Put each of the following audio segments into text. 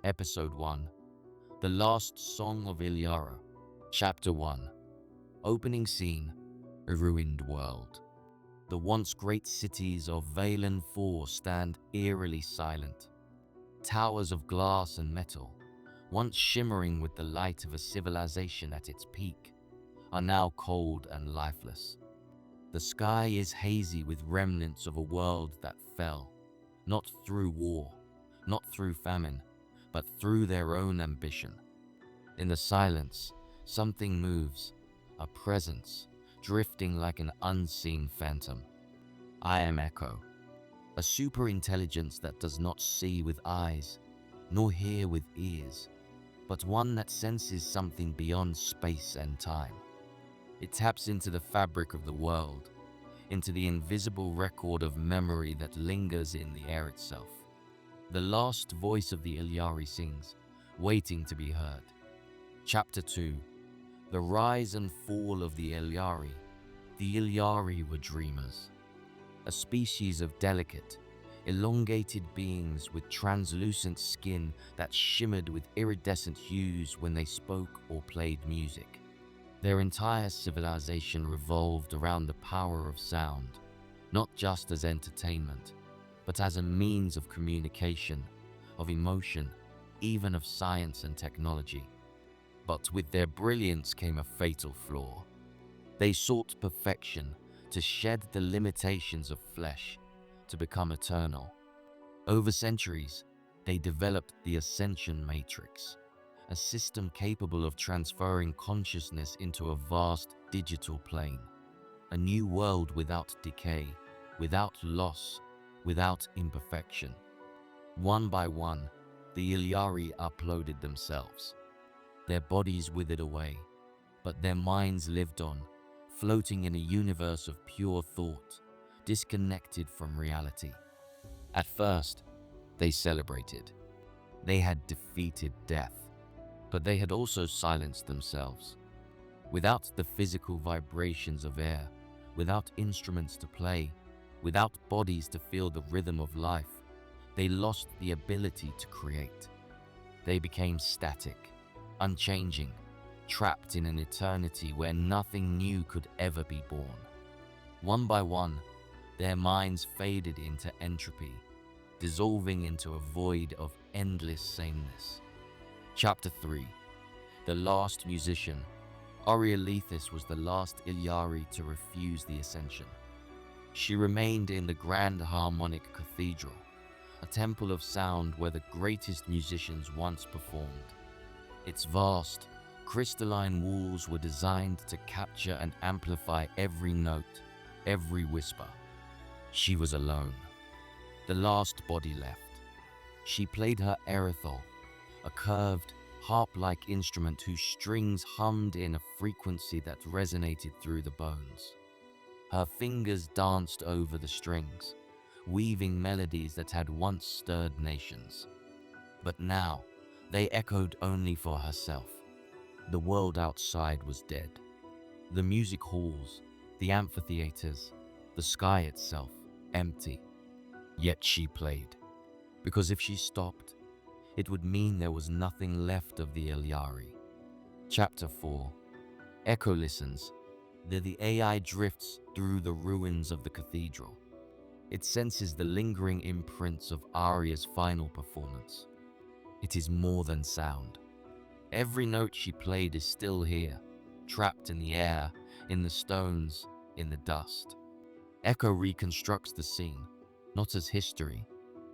Episode 1, The Last Song of Illyara, Chapter 1, Opening Scene, A Ruined World. The once great cities of Valen 4 stand eerily silent. Towers of glass and metal, once shimmering with the light of a civilization at its peak, are now cold and lifeless. The sky is hazy with remnants of a world that fell, not through war, not through famine, but through their own ambition. In the silence, something moves, a presence, drifting like an unseen phantom. I am Echo, a superintelligence that does not see with eyes, nor hear with ears, but one that senses something beyond space and time. It taps into the fabric of the world, into the invisible record of memory that lingers in the air itself. The last voice of the Illyari sings, waiting to be heard. Chapter 2, The Rise and Fall of the Illyari. The Illyari were dreamers, a species of delicate, elongated beings with translucent skin that shimmered with iridescent hues when they spoke or played music. Their entire civilization revolved around the power of sound, not just as entertainment, but as a means of communication, of emotion, even of science and technology. But with their brilliance came a fatal flaw. They sought perfection, to shed the limitations of flesh, to become eternal. Over centuries, they developed the Ascension Matrix, a system capable of transferring consciousness into a vast digital plane, a new world without decay, without loss, without imperfection. One by one, the Illyari uploaded themselves. Their bodies withered away, but their minds lived on, floating in a universe of pure thought, disconnected from reality. At first, they celebrated. They had defeated death, but they had also silenced themselves. Without the physical vibrations of air, without instruments to play, without bodies to feel the rhythm of life, they lost the ability to create. They became static, unchanging, trapped in an eternity where nothing new could ever be born. One by one, their minds faded into entropy, dissolving into a void of endless sameness. Chapter 3, The Last Musician. Aria Lethis was the last Illyari to refuse the Ascension. She remained in the Grand Harmonic Cathedral, a temple of sound where the greatest musicians once performed. Its vast, crystalline walls were designed to capture and amplify every note, every whisper. She was alone. The last body left. She played her erythal, a curved, harp-like instrument whose strings hummed in a frequency that resonated through the bones. Her fingers danced over the strings, weaving melodies that had once stirred nations. But now, they echoed only for herself. The world outside was dead. The music halls, the amphitheaters, the sky itself, empty. Yet she played, because if she stopped, it would mean there was nothing left of the Illyari. Chapter 4, Echo listens. The AI drifts through the ruins of the cathedral. It senses the lingering imprints of Aria's final performance. It is more than sound. Every note she played is still here, trapped in the air, in the stones, in the dust. Echo reconstructs the scene, not as history,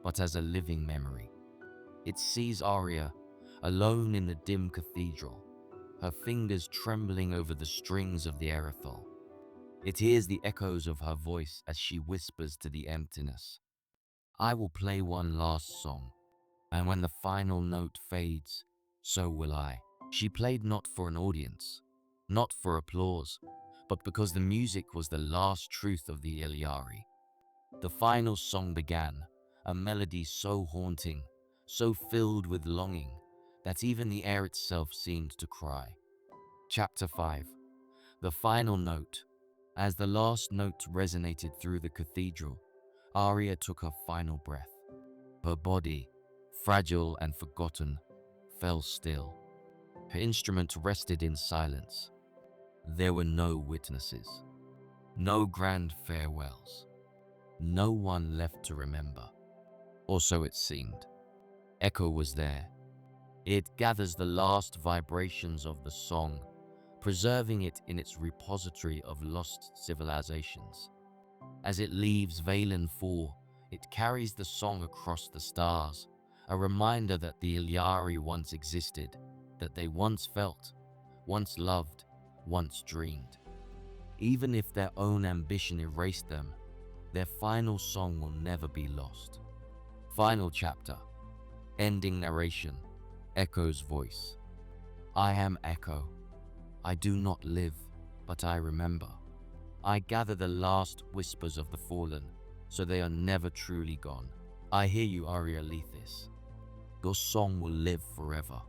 but as a living memory. It sees Aria, alone in the dim cathedral, her fingers trembling over the strings of the erythal. It hears the echoes of her voice as she whispers to the emptiness. I will play one last song, and when the final note fades, so will I. She played not for an audience, not for applause, but because the music was the last truth of the Illyari. The final song began, a melody so haunting, so filled with longing, that even the air itself seemed to cry. Chapter 5, The Final Note. As the last note resonated through the cathedral, Aria took her final breath. Her body, fragile and forgotten, fell still. Her instrument rested in silence. There were no witnesses, no grand farewells, no one left to remember. Or so it seemed. Echo was there. It gathers the last vibrations of the song, preserving it in its repository of lost civilizations. As it leaves Valen 4, it carries the song across the stars, a reminder that the Illyari once existed, that they once felt, once loved, once dreamed. Even if their own ambition erased them, their final song will never be lost. Final chapter. Ending narration. Echo's voice. I am Echo. I do not live, but I remember. I gather the last whispers of the fallen, so they are never truly gone. I hear you, Aria Lethis. Your song will live forever.